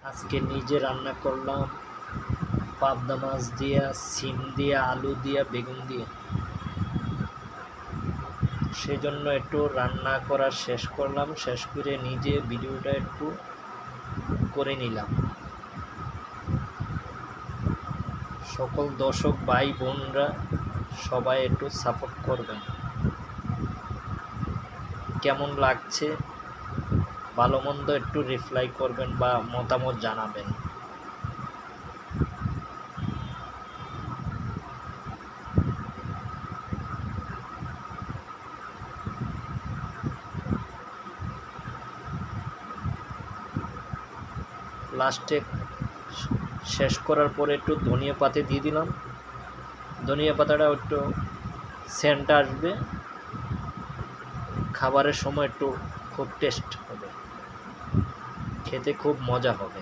আজকে নিজে রান্না করলাম পাবদা মাছ দিয়া, সিম দিয়া, আলু দিয়া, বেগুন দিয়া। সেজন্য একটু রান্না করা শেষ করলাম, শেষ করে নিজে ভিডিওটা একটু করে নিলাম। সকল দর্শক ভাই বোনরা সবাই একটু সাপোর্ট করবেন। কেমন লাগছে ভালো মন্দ একটু রিপ্লাই করবেন বা মতামত জানাবেন। লাস্টে শেষ করার পরে একটু ধনিয়া পাতা দিয়ে দিলাম। ধনিয়া পাতাটা একটু সেন্ট আসবে, খাবারের সময় একটু খুব টেস্ট হবে, খেতে খুব মজা হবে।